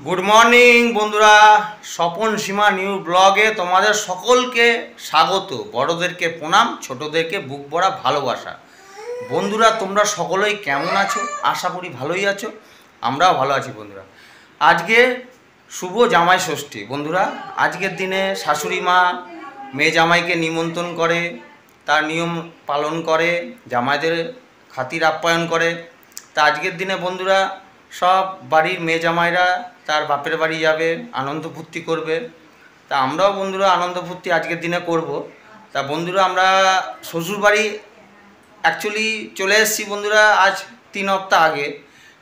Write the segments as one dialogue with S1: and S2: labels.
S1: Good morning বন্ধুরা, স্বপন সীমা new ব্লগে তোমাদের সকলকে স্বাগত। বড়দেরকে প্রণাম, ছোটদেরকে বুক ভরা ভালোবাসা। বন্ধুরা, তোমরা সকলেই কেমন আছো? আশা করি ভালোই আছো, আমরাও ভালো আছি। বন্ধুরা, আজকে শুভ জামাই ষষ্ঠী। বন্ধুরা, আজকের দিনে শাশুড়ি মা মেয়ে জামাইকে নিমন্ত্রণ করে, তার নিয়ম পালন করে, জামাইদের খাতির আপ্যায়ন করে। তা আজকের দিনে বন্ধুরা সব বাড়ির মেয়ে জামাইরা তার বাপের বাড়ি যাবে, আনন্দ ফুর্তি করবে। তা আমরাও বন্ধুরা আনন্দ ফুর্তি আজকের দিনে করব। তা বন্ধুরা, আমরা শ্বশুর বাড়ি অ্যাকচুয়ালি চলে এসেছি বন্ধুরা আজ 3 সপ্তাহ আগে।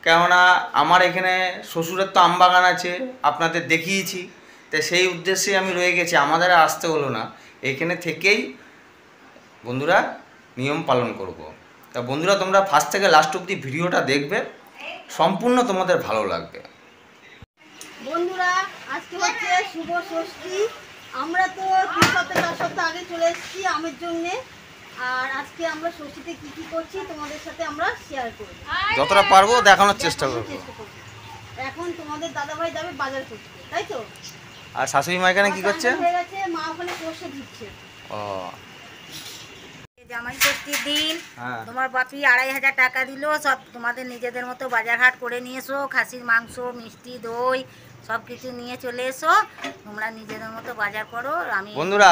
S1: কেননা আমার এখানে শ্বশুরের তো আমবাগান আছে, আপনাদের দেখিয়েছি। তাই সেই উদ্দেশ্যে আমি রয়ে গেছি, আমাদের আসতে হলো না, এখানে থেকেই বন্ধুরা নিয়ম পালন করব। তা বন্ধুরা, তোমরা ফার্স্ট থেকে লাস্ট অবধি ভিডিওটা দেখবে, সম্পূর্ণ তোমাদের ভালো লাগবে।
S2: বন্ধুরা, আজকে হচ্ছে শুভ ষষ্ঠী। আমরা তো 3 সপ্তাহ 4 সপ্তাহ আগে চলে এসেছি আমের জন্যে। আর আজকে আমরা ষষ্ঠীতে কি কি করছি তোমাদের সাথে আমরা শেয়ার করব,
S1: যতটা পারবো দেখানোর চেষ্টা করব।
S2: এখন তোমাদের দাদাভাই যাবে বাজার করতে, তাই তো?
S1: আর শাশুড়ি মা এখানে কি করছে?
S2: হয়ে গেছে, মা ওখানে সর্ষে দিচ্ছে।
S1: ও,
S3: জামাই ষষ্ঠীর দিন
S1: হ্যাঁ।
S3: তোমার বাপি 2500 টাকা দিল। সব তোমাদের নিজেদের মতো বাজার হাট করে নিয়ে এসো, খাসির মাংস, মিষ্টি, দই সব কিছু নিয়ে চলে এসো। তোমরা নিজেদের মতো বাজার করো। আমি
S1: বন্ধুরা,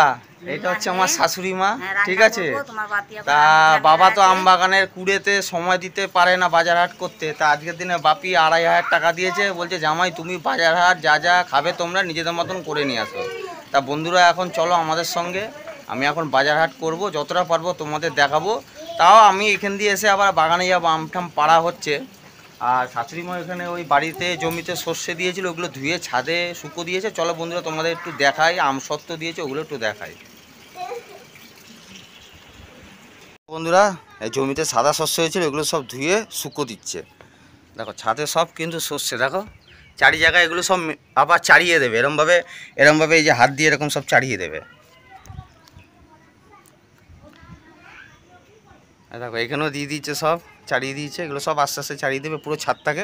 S1: এটা হচ্ছে আমার শাশুড়ি মা, ঠিক আছে?
S3: তোমার বাপি
S1: তা বাবা তো আম বাগানের কুড়েতে সময় দিতে পারে না বাজার হাট করতে। তা আজকের দিনে বাপি 2500 টাকা দিয়েছে, বলছে জামাই তুমি বাজার হাট যা যা খাবে তোমরা নিজেদের মতন করে নিয়ে আসো। তা বন্ধুরা, এখন চলো আমাদের সঙ্গে, আমি এখন বাজার হাট করব, যতটা পারবো তোমাদের দেখাবো। তাও আমি এখান দিয়ে এসে আবার বাগানে যাবো, আমটাম পাড়া হচ্ছে। আর শাশুড়ি মা এখানে ওই বাড়িতে জমিতে সর্ষে দিয়েছিল, ওগুলো ধুয়ে ছাদে শুকো দিয়েছে। চলো বন্ধুরা তোমাদের একটু দেখাই, আম সত্ত্ব দিয়েছে ওগুলো একটু দেখাই। বন্ধুরা, এই জমিতে সাদা শস্য হয়েছিল, এগুলো সব ধুয়ে শুকো দিচ্ছে। দেখো ছাদে সব কিন্তু সর্ষে, দেখো চারি জায়গায় এগুলো সব আবার চাড়িয়ে দেবে এরমভাবে এই যে হাত দিয়ে এরকম সব চাড়িয়ে দেবে। দেখো এখানেও দিয়ে দিচ্ছে, সব চাড়িয়ে দিয়েছে, এগুলো সব আস্তে আস্তে চাড়িয়ে দেবে পুরো ছাদটাকে।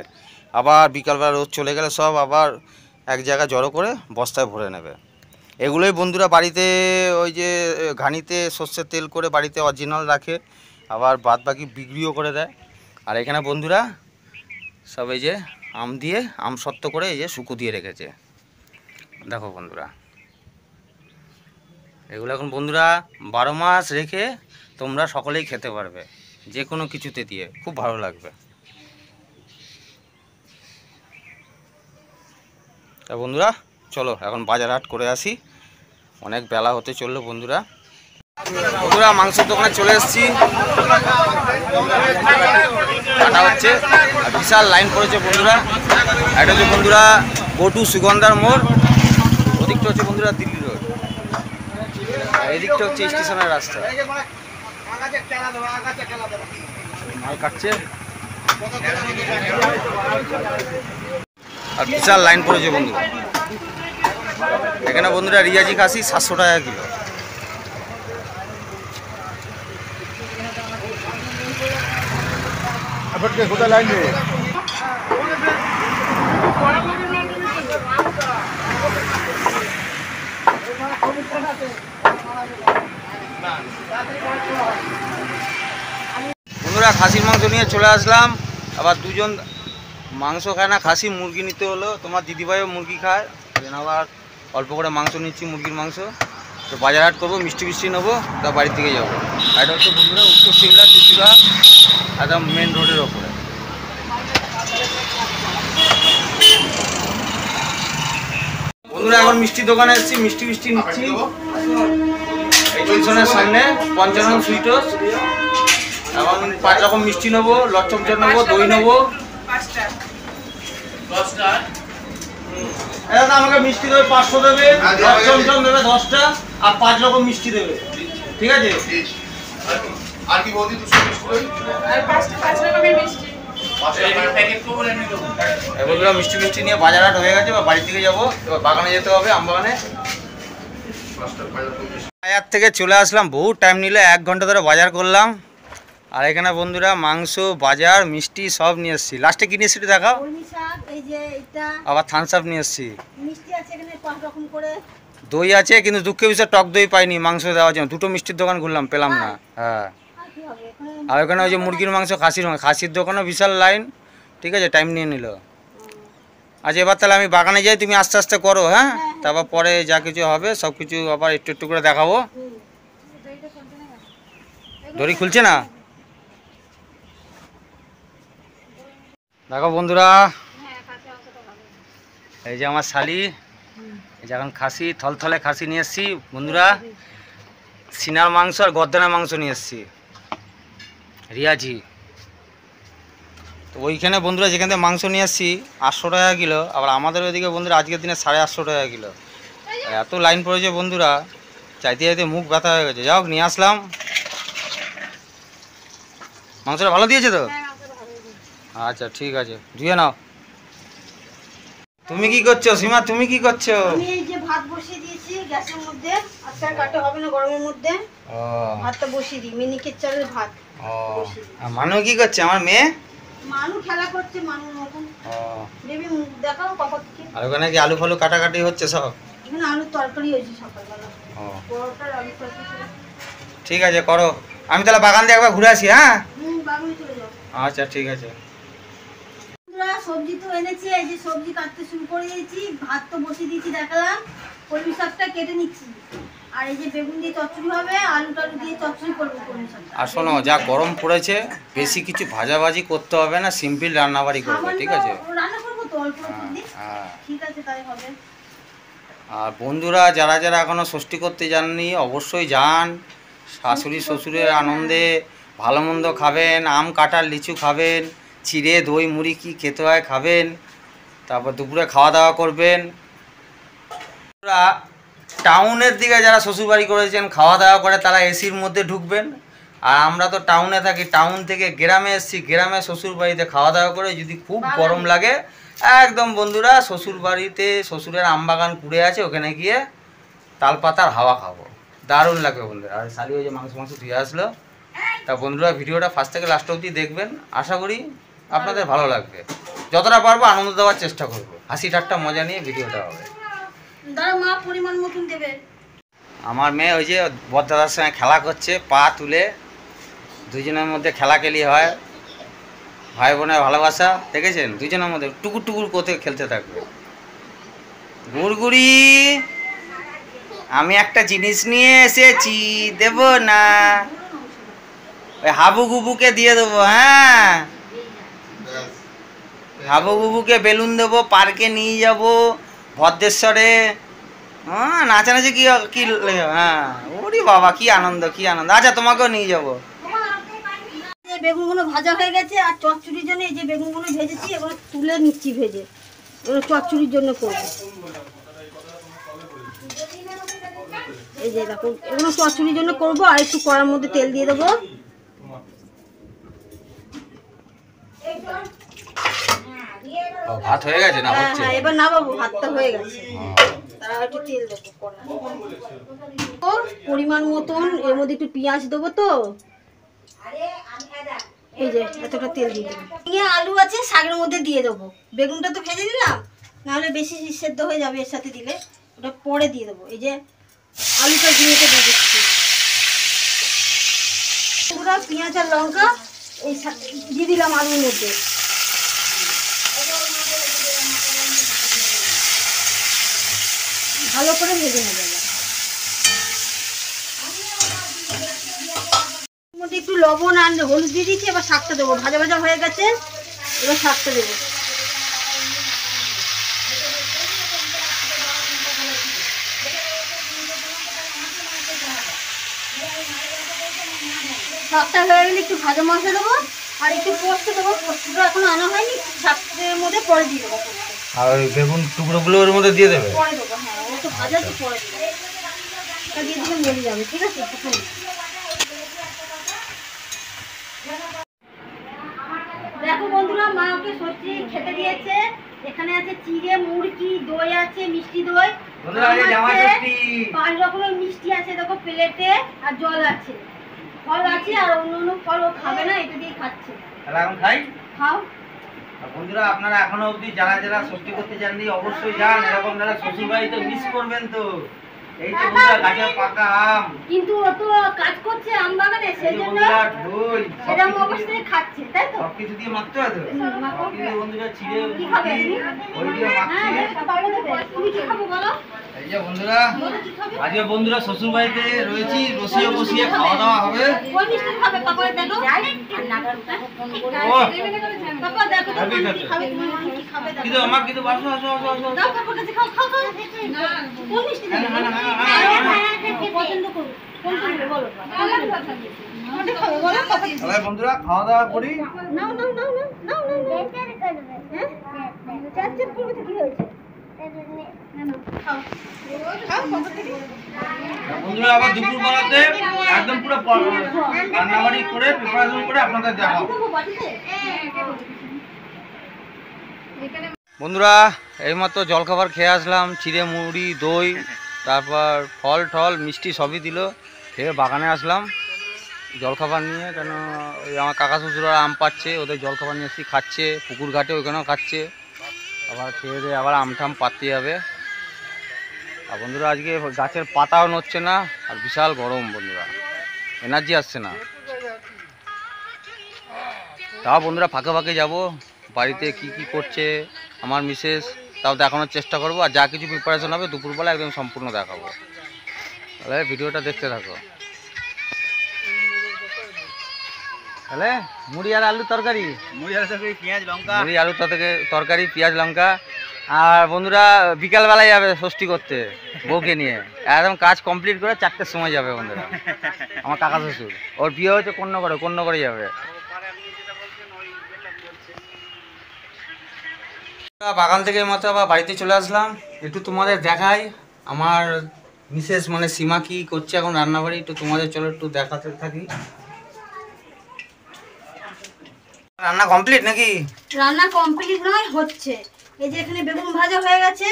S1: আবার বিকালবেলা রোদ চলে গেলে সব আবার এক জায়গায় জড়ো করে বস্তায় ভরে নেবে। এগুলোই বন্ধুরা বাড়িতে ওই যে ঘানিতে সর্ষের তেল করে বাড়িতে অরিজিনাল রাখে, আবার বাদ বাকি বিক্রিও করে দেয়। আর এখানে বন্ধুরা সব এই যে আম দিয়ে আম সত্ত্ব করে এই যে শুকো দিয়ে রেখেছে। দেখো বন্ধুরা, এগুলো এখন বন্ধুরা 12 মাস রেখে তোমরা সকলেই খেতে পারবে, যে কোনো কিছুতে দিয়ে, খুব ভালো লাগবে। তা বন্ধুরা চলো এখন বাজার হাট করে আসি, অনেক বেলা হতে চললো। বন্ধুরা মাংসের দোকানে চলে এসেছি, কাটা হচ্ছে আর বিশাল লাইন পড়েছে বন্ধুরা। এটা হচ্ছে বন্ধুরা গোটু সুগন্ধার মোড়, ওদিকটা হচ্ছে বন্ধুরা দিল্লি রোড, এদিকটা হচ্ছে স্টেশনের রাস্তা। মাল কাটছে আর বিশাল লাইন পড়েছে বন্ধুরা। এখানে বন্ধুরা রিয়াজি খাসি 700 টাকা কিলো।
S4: কোথায় লাইন নেই?
S1: বন্ধুরা খাসির মাংস নিয়ে চলে আসলাম, আবার দুজন মাংস খায় না, খাসি মুরগি নিতে হলো। তোমার দিদিভাইও মুরগি খায়, আবার অল্প করে মাংস নিচ্ছি, মুরগির মাংস। তো বাজার হাট করবো, মিষ্টি মিষ্টি নেবো, তা বাড়ির থেকে যাবো। এটা হচ্ছে বন্ধুরা উত্তর সিংলা চুচুড়া একদম মেন রোডের ওপরে। বন্ধুরা এখন মিষ্টি দোকানে এসেছি, মিষ্টি নিচ্ছি। এই জংশনের সামনে পঞ্চানন সুইটস। এখন 5 রকম মিষ্টি নেবো, লচ্ছমচর নেবো, দই নেবো। দাদা আমাকে মিষ্টি দেবে 500 দেবে, লচ্ছমচর দেবে 10টা, আর 5 রকম মিষ্টি দেবে, ঠিক আছে?
S4: আর কি বৌদি 200 মিষ্টি আর 5 রকমের মিষ্টি।
S1: বন্ধুরা মিষ্টি নিয়ে বাজার হাট হয়ে গেছে, বাড়ি থেকে যাবো, এবার বাগানে যেতে হবে, আম বাগানে। বাজার থেকে চলে আসলাম, বহু টাইম নিলে 1 ঘন্টা ধরে বাজার করলাম। আর এখানে বন্ধুরা মাংস, বাজার, মিষ্টি সব নিয়ে এসেছি। লাস্টে কি নিয়ে এসেছি দেখাও।
S2: কলমি শাক, এই যে এটা
S1: আবার থামস আপ নিয়ে এসেছি।
S2: মিষ্টি আছে এখানে 5 রকম করে।
S1: দই আছে, কিন্তু দুঃখের বিষয় টক দই পাইনি, মাংস দেওয়ার জন্য। দুটো মিষ্টির দোকান ঘুরলাম, পেলাম না। হ্যাঁ,
S2: আর কি হবে এখানে?
S1: আর ওখানে ওই যে মুরগির মাংস, খাসির দোকানও বিশাল লাইন। ঠিক আছে, টাইম নিয়ে নিল। আচ্ছা, এবার তাহলে আমি বাগানে যাই, তুমি আস্তে আস্তে করো। হ্যাঁ, তারপর পরে যা কিছু হবে সব কিছু আবার একটু একটু করে দেখাবো। দড়ি খুলছে না, দেখো বন্ধুরা। এই যে আমার শালি, এই যে এখন খাসি, থলথলে খাসি নিয়ে এসছি বন্ধুরা। সিনার মাংস আর গর্দানের মাংস নিয়ে এসছি, রিয়াজি। তো ওইখানে বন্ধুরা যেখান থেকে মাংস নিয়ে এসছি 800 টাকা কিলো, আবার আমাদের ওইদিকে বন্ধুরা আজকের দিনে 850 টাকা কিলো। এত লাইন পড়েছে বন্ধুরা, চাইতে চাইতে মুখ ব্যথা হয়ে গেছে। যাও, নিয়ে আসলাম। মাংসটা ভালো দিয়েছে তো? আচ্ছা ঠিক আছে, ধুয়ে নাও। তুমি কি করছো সীমা, তুমি কি করছো?
S2: আমি এই যে ভাত বসিয়ে দিয়েছি গ্যাসের মধ্যে, আজকে আর কাটা হবে না গরমের মধ্যে।
S1: ও,
S2: ভাতটা বসিয়ে দিই, মিনিকেট চালের ভাত।
S1: ও, আর মানু কি করছে? আমার মেয়ে
S2: মানু খেলা করছে, মানুর মতন।
S1: ও,
S2: বেবি মুখ দেখাও কপালকে।
S1: আর ওখানে কি আলু ফালু কাটাকাটি হচ্ছে সব?
S2: এখানে আলুর তরকারি হয়েছে সকালবেলা,
S1: ও,
S2: পরোটার আলু তরকারি।
S1: ঠিক আছে, করো। আমি তাহলে বাগান দিয়ে একবার ঘুরে আসি। হ্যাঁ,
S2: বাগানে চলে যাও।
S1: আচ্ছা ঠিক আছে।
S2: বন্ধুরা, সবজি তো এনেছি, এই যে সবজি কাটতে শুরু করে দিয়েছি। ভাত তো বসিয়ে দিয়েছি দেখালাম, কলমি শাকটা কেটে নিচ্ছি। আর এই যে বেগুন দিয়ে চচ্চড়ি হবে, আলু টালু দিয়ে চচ্চড়ি করবো কলমি শাকটা।
S1: আর শোনো, যা গরম পড়েছে, বেশি কিছু ভাজাভাজি করতে হবে না, সিম্পল রান্নাবাড়ি করবে। ঠিক আছে?
S2: রান্না করবো তো অল্প অল্প দিয়ে।
S1: হ্যাঁ।
S2: ঠিক আছে, তাই হবে।
S1: আর বন্ধুরা, যারা যারা এখনও ষষ্ঠী করতে যাননি অবশ্যই যান। শাশুড়ি শ্বশুরের আনন্দে ভালো মন্দ খাবেন, আম কাঁঠাল লিচু খাবেন, চিড়ে দই মুড়ি কি খেতে হয় খাবেন, তারপর দুপুরে খাওয়া দাওয়া করবেন। বন্ধুরা, টাউনের দিকে যারা শ্বশুরবাড়ি করেছেন খাওয়া দাওয়া করে, তারা এসির মধ্যে ঢুকবেন। আর আমরা তো টাউনে থাকি, টাউন থেকে গ্রামে এসেছি, গ্রামে শ্বশুরবাড়িতে খাওয়া দাওয়া করে যদি খুব গরম লাগে, একদম বন্ধুরা শ্বশুরবাড়িতে শ্বশুরের আমবাগান কুড়ে আছে, ওখানে গিয়ে তালপাতার হাওয়া খাবো, দারুণ লাগবে বন্ধুরা। আর শালি ওই যে মাংস ধুয়ে আসলো। তা বন্ধুরা, ভিডিওটা ফার্স্ট থেকে লাস্ট অবধি দেখবেন, আশা করি আপনাদের ভালো লাগবে। যতটা পারবো আনন্দ দেওয়ার চেষ্টা করবো, হাসি ঠাট্টা মজা নিয়ে ভিডিওটা হবে।
S2: দাঁড়া, মা পরিমাণ মতন দেবে।
S1: আমার মেয়ে ওই যে বড়দাদার সঙ্গে খেলা করছে, পা তুলে। দুজনের মধ্যে খেলাখেলি হয়, ভাই বোনের ভালোবাসা দেখেছেন, দুজনের মধ্যে টুকুর টুকুর করতে খেলতে থাকবে। গুড়গুড়ি, আমি একটা জিনিস নিয়ে এসেছি, দেব না? ওই হাবু গুবুকে দিয়ে দেবো। হ্যাঁ, হাবু গুবুকে বেলুন দেবো, পার্কে নিয়ে যাব ভদ্রেশ্বরে। হ্যাঁ, নাচানাচি কি কি হ্যাঁ, ওরে বাবা কি আনন্দ, কি আনন্দ। আচ্ছা, তোমাকেও নিয়ে যাবো।
S2: যে বেগুনগুলো ভাজা হয়ে গেছে, আর চচ্চড়ির জন্য এই যে বেগুনগুলো ভেজেছি, এগুলো তুলে নিচ্ছি ভেজে। এগুলো চচ্চড়ির জন্য করবো। এই যে দেখো, এগুলো চচ্চড়ির জন্য করবো। আর একটু কড়ার মধ্যে তেল দিয়ে দেবো।
S1: ভাত হয়ে গেছে না? হচ্ছে।
S2: হ্যাঁ, এবার নামাবো, ভাতটা হয়ে গেছে। তারা একটু তেল দেবো কড়ায়। পরিমাণ মতন এর মধ্যে একটু পেঁয়াজ দেবো তো। এই যে এতটা তেল দিয়ে দেবো। আলু আছে, শাকের মধ্যে দিয়ে দেবো। বেগুনটা তো ভেজে দিলাম, নাহলে বেশি সেদ্ধ হয়ে যাবে এর সাথে দিলে। ওটা পরে দিয়ে দেবো। এই যে আলুটা ঝিঙেতে দিয়ে দিচ্ছি। পুরো পেঁয়াজ আর লঙ্কা এই দিয়ে দিলাম আলুর মধ্যে। ভালো করে ভেজে নেবে। মধ্যে একটু লবণ আর হলুদ দিয়ে দিচ্ছি। এবার শাকটা দেবো, ভাজা ভাজা হয়ে গেছে। এবার শাকটা দেবো। শাকটা হয়ে গেলে একটু ভাজা মশলা দেবো, আর একটু পোস্ত দেবো। পোস্তটা এখন আনা হয়নি, শাকের মধ্যে পরে দিয়ে দেবো।
S1: আর ওই বেগুন টুকরোগুলো ওর মধ্যে দিয়ে দেবে?
S2: পরে দেবো, হ্যাঁ, ও তো ভাজা তো পরে দেবো। এটা দিয়ে দিলে মরে যাবে। ঠিক আছে, দেখো বন্ধুরা, মা ওকে সবজি খেতে দিয়েছে। এখানে আছে চিড়ে, মুরগি, দই আছে, মিষ্টি দই, 5 রকমের মিষ্টি আছে দেখো প্লেটে, আর জল আছে। ফল আছে আর অন্য অন্য ফল ও খাবে না, এটা দিয়ে খাচ্ছে।
S1: তাহলে এখন খাই।
S2: খাও।
S1: আর বন্ধুরা আপনারা এখনো অবধি যারা যারা ষষ্ঠী করতে চাননি অবশ্যই যান, এরকম যারা শ্বশুর বাড়িতে মিস করবেন তো। এই তো বন্ধুরা গাছের পাকা আম,
S2: কিন্তু ও তো কাজ করছে আম বাগানে,
S1: এই
S2: সেই
S1: যে
S2: জন্য
S1: বন্ধুরা দই,
S2: এরকম অবস্থায় খাচ্ছে, তাই তো?
S1: সবকিছু দিয়ে মাখতে হয় তো।
S2: মাখো।
S1: সবকিছু বন্ধুরা ছিঁড়ে
S2: কি খাবে?
S1: ওই দিয়ে
S2: হ্যাঁ,
S1: মাখছি।
S2: তাহলে দেবে। তুমি কি খাবে বলো?
S1: এই যে বন্ধুরা
S2: বলো কি খাবে?
S1: আজকে বন্ধুরা শ্বশুর বাড়িতে রয়েছি, বসিয়ে বসিয়ে খাওয়া দাওয়া হবে।
S2: কোন মিষ্টি খাবে পাপা দেখো?
S1: ও
S2: পাপা দেখো তো
S1: খাবি
S2: কোন
S1: খাবে।
S2: কি খাবে, তুমি কি খাবে দেখো।
S1: কিন্তু আমার কিন্তু বাসো আসো আসো আসো।
S2: দাও পাপার কাছে খাও খাও খাও। কোন মিষ্টি
S1: হ্যাঁ,
S2: দেবে?
S1: হ্যাঁ, হ্যাঁ, হ্যাঁ, হ্যাঁ।
S2: পছন্দ করো। কোনটা নেবে বলো? কোনটা খাবে বলো পাপা?
S1: তাহলে বন্ধুরা খাওয়া দাওয়া করি।
S2: নাও নাও নাও নাও নাও নাও। হ্যাঁ? চার করবে তো কি হয়েছে? না না খাও। খাও পাপা থেকে।
S1: বন্ধুরা আবার দুপুর বেলাতে একদম পুরো রান্নাবাড়ি করে প্রিপারেশন করে আপনাদের দেখাবো।
S2: দেবো বাটিতে?
S1: বন্ধুরা এইমাত্র জলখাবার খেয়ে আসলাম, চিড়ে মুড়ি দই, তারপর ফল টল মিষ্টি সবই দিল, খেয়ে বাগানে আসলাম জলখাবার নিয়ে। কেন ওই আমার কাকা শ্বশুররা আম পাচ্ছে, ওদের জলখাবার নিয়ে এসে খাচ্ছে, পুকুর ঘাটে ওইখানেও খাচ্ছে। আবার খেয়ে দিয়ে আবার আমঠাম পাততে যাবে। আর বন্ধুরা আজকে গাছের পাতাও নড়ছে না, আর বিশাল গরম বন্ধুরা, এনার্জি আসছে না। তাও বন্ধুরা ফাঁকে ফাঁকে যাব, বাড়িতে কি কি করছে আমার মিসেস তাও দেখানোর চেষ্টা করব। আর যা কিছু প্রিপারেশন হবে দুপুরবেলা একদম সম্পূর্ণ দেখাবো। তাহলে ভিডিওটা দেখতে থাকো। তাহলে মুড়ি আর আলু তরকারি,
S5: মুড়ি আলু তরকারি পেঁয়াজ লঙ্কা।
S1: মুড়ি আলু তরকারি পেঁয়াজ লঙ্কা। আর বন্ধুরা বিকালবেলায় যাবে ষষ্ঠী করতে বউকে নিয়ে, একদম কাজ কমপ্লিট করে 4টের সময় যাবে বন্ধুরা। আমার কাকা শ্বশুর, ওর বিয়ে হচ্ছে কন্যাগড়ে যাবে। বাগান থেকে মাত্র আবার বাড়িতে চলে আসলাম, একটু তোমাদের দেখাই আমার মিসেস মানে সীমা কি করছে এখন রান্নাবাড়ি, একটু তোমাদের চলো একটু দেখাতে থাকি। রান্না কমপ্লিট নাকি?
S2: রান্না কমপ্লিট নয়, হচ্ছে। এই যে এখানে বেগুন ভাজা হয়ে গেছে,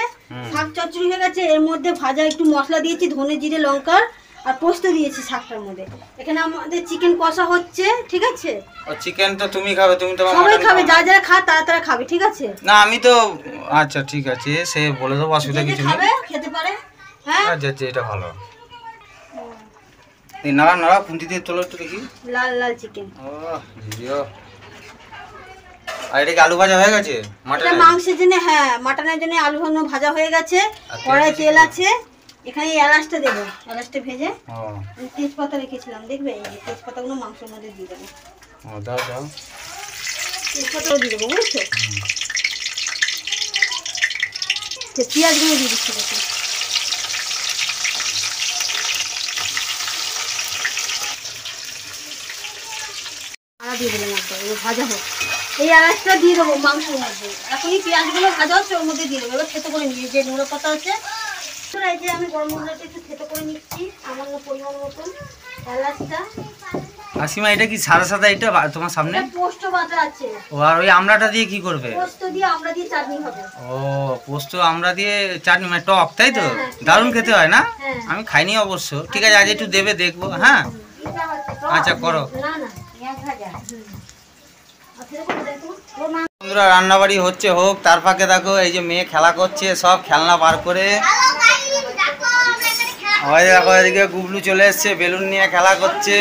S2: শাক চচ্চড়ি হয়ে গেছে, এর মধ্যে ভাজা একটু মশলা দিয়েছি, ধনে জিরে লঙ্কার আর পোস্ত দিয়েছি শাকটার মধ্যে। এখানে আমাদের চিকেন কষা হচ্ছে, ঠিক আছে?
S1: ও চিকেন তো তুমি খাবে, তুমি তো
S2: সবাই খাবে, যা যারা খায় তারা তারা খাবে, ঠিক আছে?
S1: না আমি তো আচ্ছা ঠিক আছে, সে বলে দেবো, অসুবিধা
S2: যে যে
S1: কিছু
S2: খাবে
S1: নেই।
S2: খেতে পারে। হ্যাঁ,
S1: আচ্ছা এটা ভালো। এই নাড়া নাড়া খুন্তি দিয়ে তোলো একটু দেখি।
S2: লাল লাল চিকেন।
S1: ও জিও। আর এটা কি আলু ভাজা হয়ে গেছে?
S2: এটা
S1: মাটন
S2: মাংসের জন্য, হ্যাঁ মাটনের জন্য আলু ভানো ভাজা হয়ে গেছে,
S1: তেল
S2: কড়াই
S1: দিয়েছি
S2: তেল
S1: তো?
S2: আছে। এখানে এই এলাচটা দেবো, এলাচটা ভেজে
S1: ও
S2: আমি তেজপাতা রেখেছিলাম, দেখবে এই যে তেজপাতাগুলো মাংসের মধ্যে দিয়ে দেবো।
S1: ও দাও দাও।
S2: তেজপাতাও দিয়ে দেবো, বুঝছো? পেঁয়াজগুলো দিয়ে দিচ্ছি দেখো। আদা দিয়ে দিলাম একবার, এবার ভাজা হোক। এই এলাচটা দিয়ে দেবো মাংসের মধ্যে, এখনই পেঁয়াজগুলো ভাজা হচ্ছে, ওর মধ্যে দিয়ে দেবো। এবার থেতো করে নিয়ে যে নোড়া পাতা আছে, এই যে আমি গরম মশলাটা একটু থেতো করে নিচ্ছি সামান্য পরিমাণ মতন। এলাচটা
S1: আসিমা এটা কি সাদা সাদা এটা তোমার সামনে?
S2: এটা পোস্ত বাটা আছে,
S1: ও আর ওই আমড়াটা দিয়ে কি করবে?
S2: পোস্ত দিয়ে আমরা দিয়ে চাটনি হবে।
S1: ও পোস্ত আমরা দিয়ে চাটনি মানে টক, তাই তো?
S2: হ্যাঁ, হ্যাঁ।
S1: দারুণ খেতে হয় না?
S2: হ্যাঁ।
S1: আমি খাইনি অবশ্য। ঠিক আছে আজ একটু দেবে দেখবো। হ্যাঁ
S2: এটা হচ্ছে টক।
S1: আচ্ছা করো।
S2: না না পেঁয়াজ ভাজা। আর সেরকম দেখো ও মা
S1: বন্ধুরা রান্নাবাড়ি হচ্ছে হোক, তার ফাঁকে দেখো এই যে মেয়ে খেলা করছে, সব খেলনা বার করে। ওই দেখো এদিকে গুবলু চলে এসছে, বেলুন নিয়ে খেলা করছে।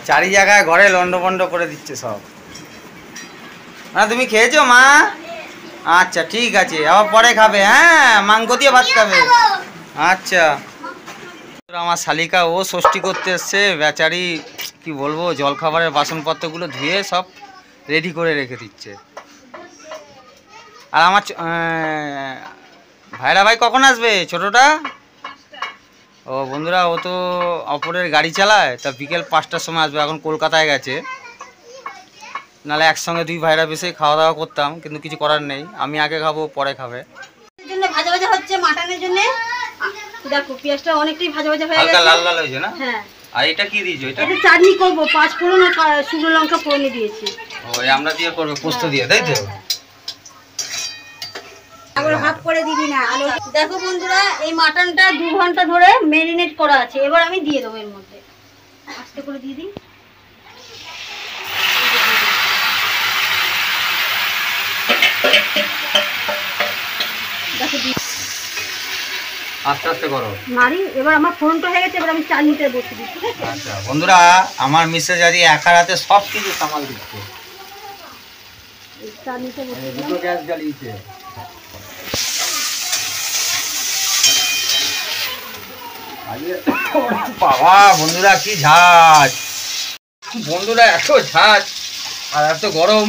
S1: চারি জায়গায় ঘরে লন্ডভন্ড করে দিচ্ছে সব। না তুমি খেয়েছো মা? আচ্ছা ঠিক আছে, আবার পরে খাবে। হ্যাঁ মাংস দিয়ে ভাত খাবে। আচ্ছা আমার শালিকা ও ষষ্ঠী করতে এসছে, বেচারি কি বলবো, জলখাবারের বাসনপত্রগুলো ধুয়ে সব রেডি করে রেখে দিচ্ছে। আর আমার ভাইরা ভাই কখন আসবে ছোটটা? ও বন্ধুরা ও তো অপরের গাড়ি চালায়, তা বিকেল 5টার সময় আসবে, এখন কলকাতায় গেছে। নাহলে একসঙ্গে দুই ভাইরা বেশি খাওয়া দাওয়া করতাম, কিন্তু কিছু করার নেই, আমি আগে খাবো পরে খাবে।
S2: জন্য ভাজা ভাজা হচ্ছে মাটনের জন্য। দেখো পেঁয়াজটা অনেকটাই ভাজা ভাজা হয়ে
S1: হালকা
S2: গেছে।
S1: লাল লাল হয়েছে না?
S2: হ্যাঁ,
S1: আর এটা কি দিয়েছো? এটা
S2: এটা চাটনি করবো, 5 ফোড়ন আর শুকনো লঙ্কা ফোড়নে দিয়েছি।
S1: ওই আমরা দিয়ে করবে পোস্ত দিয়ে, তাই তো?
S3: আবার হাফ করে দিবি না আলু
S2: দেখো বন্ধুরা, এই মাটনটা 2 ঘন্টা ধরে ম্যারিনেট করা আছে। এবার আমি দিয়ে দেবো এর মধ্যে, আস্তে করে দিয়ে দিই। দেখো
S1: আস্তে আস্তে করো।
S2: নারী, এবার আমার ফোনটা হয়ে গেছে, এবার আমি চাটনিতে বসে দিই, ঠিক আছে?
S1: আচ্ছা বন্ধুরা, আমার মিসেস আজকে একার হাতে সব কিছু সামাল দিচ্ছে।
S2: এই চাটনিতে বসে
S1: এই
S2: দিলাম।
S1: দুটো গ্যাস জ্বালিয়েছে। বাবা বন্ধুরা কি ঝাঁজ, বন্ধুরা এত ঝাঁজ আর এত গরম,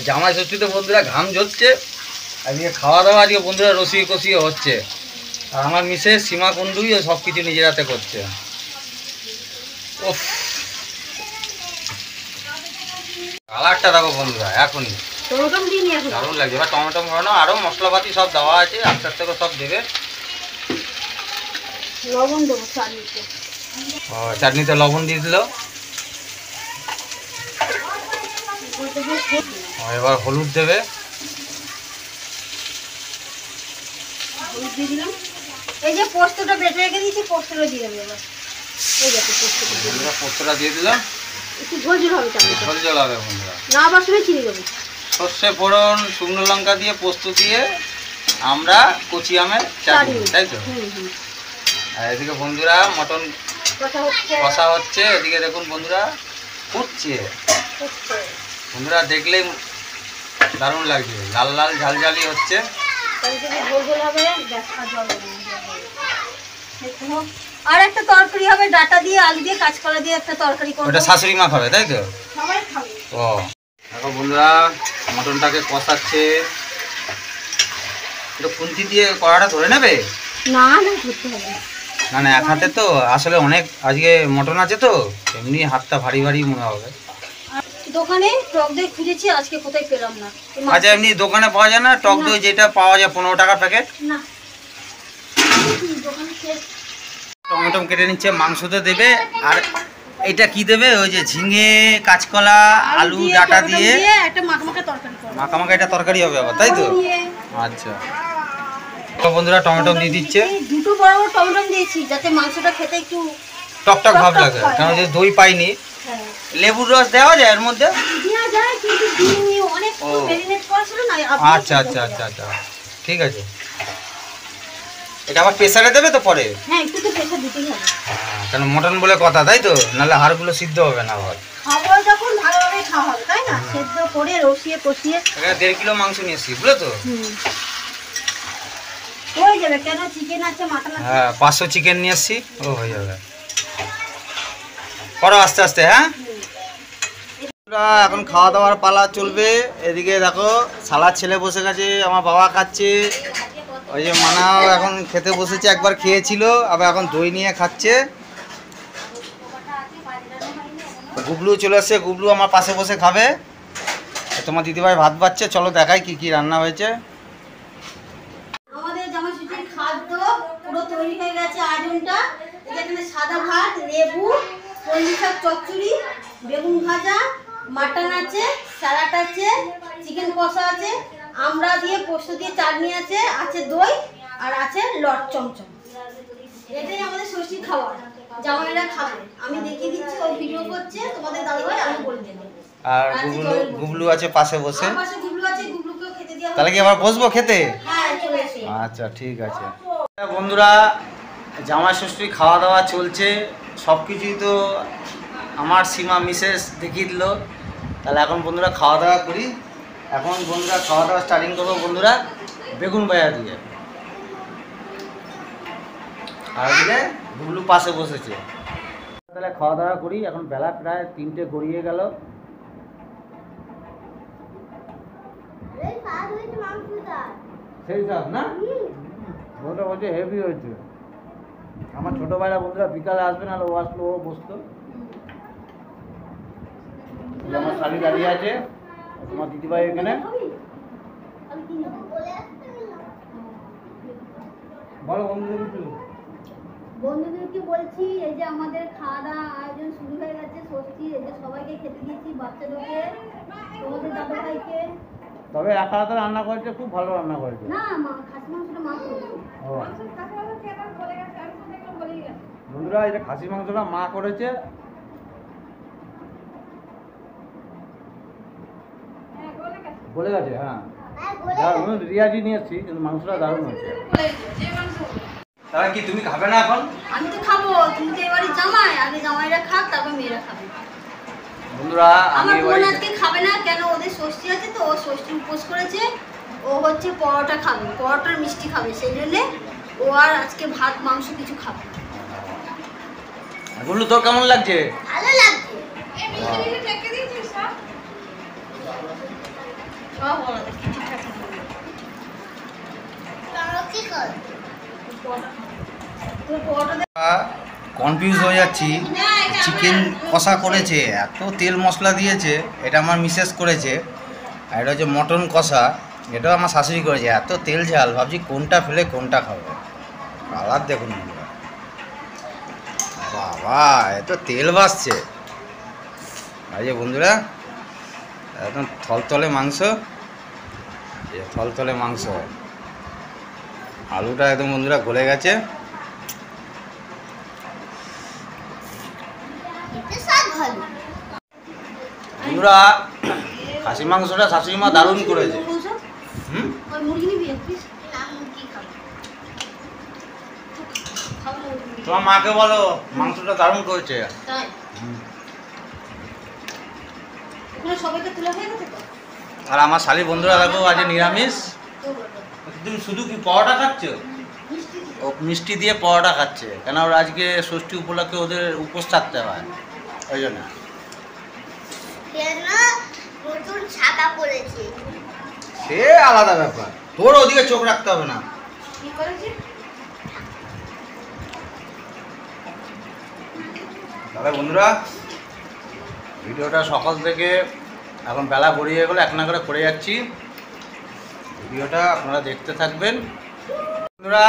S1: জামাই ষষ্ঠীতে বন্ধুরা ঘাম ঝরছে। আজকে খাওয়া দাওয়া আজকে বন্ধুরা রসিয়ে কষিয়ে হচ্ছে। আর আমার মিসেস সীমা কুণ্ডুই সব কিছু নিজের হাতে করছে। উফ, কালারটা দেখো বন্ধুরা এখনই
S2: টমেটো দিয়ে নিয়ে আসো।
S1: দারুণ লাগছে। এবার টমেটো ভরানো, আরও মশলাপাতি সব দেওয়া আছে, আস্তে আস্তে করে সব দেবে।
S2: লবণ দেবো চাটনিতে।
S1: ও, চাটনিতে লবণ দিয়ে দিল। ও, এবার হলুদ দেবে।
S2: হলুদ দিয়ে দিলাম। এই যে পোস্তটা বেটে রেখে দিয়েছি, পোস্তটা দিয়ে দেবো এবার। এই দেখো পোস্তটা দিয়ে দিলাম।
S1: বন্ধুরা পোস্তটা দিয়ে দিলাম।
S2: একটু ঝোল ঝোল হবে চাটনিটা।
S1: ঝোল ঝোল হবে বন্ধুরা।
S2: না বাসনে চিনি দেবো।
S1: সর্ষে ফোড়ন, শুকনো লঙ্কা দিয়ে পোস্ত দিয়ে আমরা কচি আমের চাটনি, তাই তো? আর এদিকে বন্ধুরা মটন
S2: কথা হচ্ছে।
S1: কষা হচ্ছে, এদিকে দেখুন বন্ধুরা ফুটছে। বন্ধুরা দেখলেই দারুণ লাগছে, লাল লাল ঝালঝালি হচ্ছে।
S2: ঝোল ঝোল হবে, ব্যাস, আর জল দেবো না, জল দেবো না। দেখো, আর একটা তরকারি হবে, ডাটা দিয়ে আলু দিয়ে কাঁচকলা দিয়ে একটা তরকারি করবো।
S1: ওটা শাশুড়ি মা খাবে, তাই তো?
S2: সবাই খাবে।
S1: ও দেখো বন্ধুরা মটনটাকে কষাচ্ছে। এটা খুন্তি দিয়ে কড়াটা ধরে নেবে?
S2: না না, ধরতে হবে।
S1: না না, এক হাতে তো আসলে অনেক আজকে মটন আছে তো, এমনি হাতটা ভারী ভারী মনে হবে।
S2: আর দোকানে টক দই খুঁজেছি, আজকে কোথায় পেলাম না। এই মাছ-
S1: আচ্ছা এমনি দোকানে পাওয়া যায় না টক দই, যেটা পাওয়া যায় 15 টাকার প্যাকেট?
S2: না, দোকানে শেষ।
S1: টমেটো কেটে নিচ্ছে, মাংসতে দেবে। আর এটা কি দেবে? ওই যে ঝিঙে, কাঁচকলা, আলু ডাটা
S2: টমেটো
S1: দিয়ে
S2: একটা মাখা তরকারি করবো।
S1: মাখামাখা এটা তরকারি হবে আবার, তাই তো?
S2: দিয়ে
S1: আচ্ছা তো বন্ধুরা টমেটো দিয়ে দিচ্ছে।
S2: এই দুটো বড় বড় টমেটো দিয়েছি, যাতে মাংসটা খেতে একটু
S1: টকটক ভাব
S2: টক
S1: লাগে,
S2: হয়।
S1: কারণ যে দই পাইনি।
S2: হ্যাঁ,
S1: লেবুর রস দেওয়া যায় এর মধ্যে?
S2: দেওয়া যায়, কিন্তু দিইনি, অনেক
S1: ও।
S2: ম্যারিনেট করা ছিল না।
S1: আচ্ছা আচ্ছা আচ্ছা আচ্ছা, ঠিক আছে। এটা আবার প্রেসারে দেবে তো পরে?
S2: হ্যাঁ, একটু তো প্রেশার দিতেই হবে।
S1: কেন মটন বলে কথা, তাই তো? নাহলে হাড়গুলো সিদ্ধ হবে না আবার।
S2: খাবো যখন ভালোভাবে খাওয়া হবে, তাই না? সেদ্ধ করে রসিয়ে কষিয়ে।
S1: এখানে 1.5 কিলো মাংস নিয়ে এসছি, বুঝলো তো?
S2: হয়ে যাবে, কেন চিকেন আছে, মাটন আছে।
S1: হ্যাঁ 500 চিকেন নিয়ে এসছি, ও হয়ে যাবে। করো আস্তে আস্তে। হ্যাঁ এখন খাওয়া দাওয়ার পালা চলবে। এদিকে দেখো সালাদ ছেলে বসে গেছে, আমার বাবা খাচ্ছে। ওই যে মানাও এখন খেতে বসেছে, একবার খেয়েছিল, আবার এখন দই নিয়ে খাচ্ছে। গুবলু চলে আসছে, গুবলু আমার পাশে বসে খাবে। তোমার দিদিভাই ভাত বাচ্ছে, চলো দেখাই কি কি রান্না হয়েছে।
S2: আমাদের জামাইষষ্ঠীর খাদ্য পুরো তৈরি হয়ে গেছে। আয়োজনটা এখানে সাদা ভাত, লেবু, কলমি শাক চচ্চড়ি, বেগুন ভাজা, মাটন আছে, স্যালাড আছে, চিকেন কষা আছে, আমড়া দিয়ে পোস্ত দিয়ে চাটনি আছে, আছে দই, আর আছে লট চমচম। এটাই আমাদের ষষ্ঠীর খাবার, জামাইরা খাবে। আমি দেখিয়ে দিচ্ছি, ওই ভিডিও করছে তোমাদের দাদাভাই, আমি বলে দেবো।
S1: আর গুবলু আছে পাশে বসে।
S2: আমার পাশে গুবলু আছে, গুবলুকেও খেতে দেওয়া হবে।
S1: তাহলে কি আবার বসবো খেতে?
S2: হ্যাঁ, চলে এসে।
S1: আচ্ছা ঠিক আছে বন্ধুরা, জামাই ষষ্ঠী খাওয়া দাওয়া চলছে, সব কিছুই তো আমার সীমা মিসেস দেখিয়ে দিল। তাহলে এখন বন্ধুরা খাওয়া দাওয়া করি। এখন বন্ধুরা খাওয়া দাওয়া স্টার্টিং করবো বন্ধুরা বেগুন ভাজা দিয়ে। আর এদিকে গুবলু পাশে বসেছে। তাহলে খাওয়া দাওয়া করি। এখন বেলা প্রায় 3টে গড়িয়ে গেল। সেই সব না বন্ধুরা বলছে হেভি হয়েছে। আমার ছোট ভাইরা বন্ধুরা বিকালে আসবে, না ও আসলো ও বসতো। আমার শালি দাঁড়িয়ে আছে, তোমার দিদিভাই এখানে। বলো বন্ধুদের কিছু।
S2: বন্ধুদেরকে বলছি, এই যে আমাদের খাওয়া দাওয়া আয়োজন শুরু হয়ে গেছে ষষ্ঠী। এই যে সবাইকে খেতে দিয়েছি, বাচ্চাদেরকে, তোমাদের দাদা ভাইকে,
S1: তবে একা হাতে রান্না করেছে, খুব ভালো রান্না করেছে।
S2: না মা খাসি মাংসটা মা করেছে।
S1: ও বন্ধুরা, এটা খাসি মাংসটা মা করেছে। বলে গেছে, হ্যাঁ দারুণ। রিয়াজি নিয়ে এসছি, কিন্তু মাংসটা দারুণ হয়েছে। তাহলে কি তুমি খাবে না এখন?
S2: আমি তো খাবো, তুমি তো এবারে জামাই, আগে জামাইরা খাক তারপর মেয়েরা খাবে।
S1: বন্ধুরা আমি
S2: আমার বোন
S1: এবারে
S2: আজকে খাবে না, কেন ওদের ষষ্ঠী আছে তো, ও ষষ্ঠী উপোস করেছে। ও হচ্ছে পরোটা খাবে, পরোটার মিষ্টি খাবে, সেই জন্যে ও আর আজকে ভাত মাংস কিছু খাবে না।
S1: বললু, তোর কেমন লাগছে?
S2: ভালো লাগছে। সব বলা দেখি ঠিকঠাক
S1: কনফিউজ হয়ে যাচ্ছি। চিকেন কষা করেছে, এত তেল মশলা দিয়েছে। এটা আমার মিসেস করেছে। আর এটা হচ্ছে মটন কষা, এটাও আমার শাশুড়ি করেছে। এত তেল ঝাল, ভাবছি কোনটা ফেলে কোনটা খাবো। কালার দেখুন বন্ধুরা, বাবা এত তেল ভাসছে। আর যে বন্ধুরা একদম থলথলে মাংস, থলথলে মাংস। আলুটা একদম বন্ধুরা গলে গেছে। বন্ধুরা খাসি মাংসটা শাশুড়ি মা দারুণ করেছে। হুম,
S2: মুরগি নিবি প্লিজ?
S1: তোমার মাকে বলো মাংসটা দারুণ করেছে।
S2: তাই ওখানে সবাইকে তুলে হয়ে গেছে তো?
S1: আর আমার শালি বন্ধুরা দেখো আজ নিরামিষ। তুমি শুধু কি পরোটা খাচ্ছ? ও মিষ্টি দিয়ে পরোটা খাচ্ছে, কেন ওরা আজকে ষষ্ঠী উপলক্ষে ওদের উপোস থাকতে হয়, ওই জন্য।
S2: নতুন ছাতা পড়েছে,
S1: সে আলাদা ব্যাপার, তোর ওদিকে চোখ রাখতে হবে না।
S2: কি করেছে?
S1: তাহলে বন্ধুরা ভিডিওটা সকাল থেকে এখন বেলা গড়িয়ে গেলো, এক না করে যাচ্ছি। ভিডিওটা আপনারা দেখতে থাকবেন। বন্ধুরা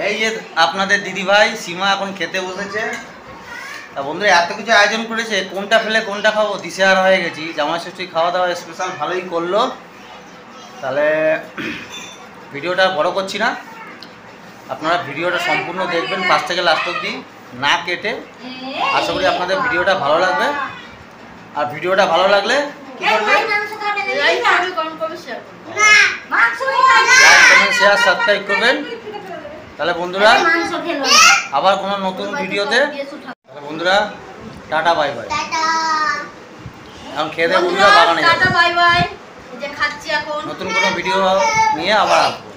S1: এই যে আপনাদের দিদিভাই সীমা এখন খেতে বসেছে। তা বন্ধুরা এত কিছু আয়োজন করেছে, কোনটা ফেলে কোনটা খাবো দিশেহারা হয়ে গেছি। জামাই ষষ্ঠী খাওয়া দাওয়া স্পেশাল ভালোই করলো। তাহলে ভিডিওটা বড় করছি না, আপনারা ভিডিওটা সম্পূর্ণ দেখবেন ফার্স্ট থেকে লাস্ট অবধি না কেটে। আশা করি আপনাদের ভিডিওটা ভালো লাগবে। আর ভিডিওটা ভালো লাগলে কী করবে? লাইক কমেন্ট শেয়ার সাবস্ক্রাইব করবেন। তাহলে বন্ধুরা আবার কোনো নতুন ভিডিওতে, তাহলে বন্ধুরা টাটা বাই বাই। এখন খেয়ে দেয় বন্ধুরা বাগানে যাবো।
S2: Tata bye bye. যে খাচ্ছি এখন
S1: নতুন কোনো ভিডিও নিয়ে আবার আসবো।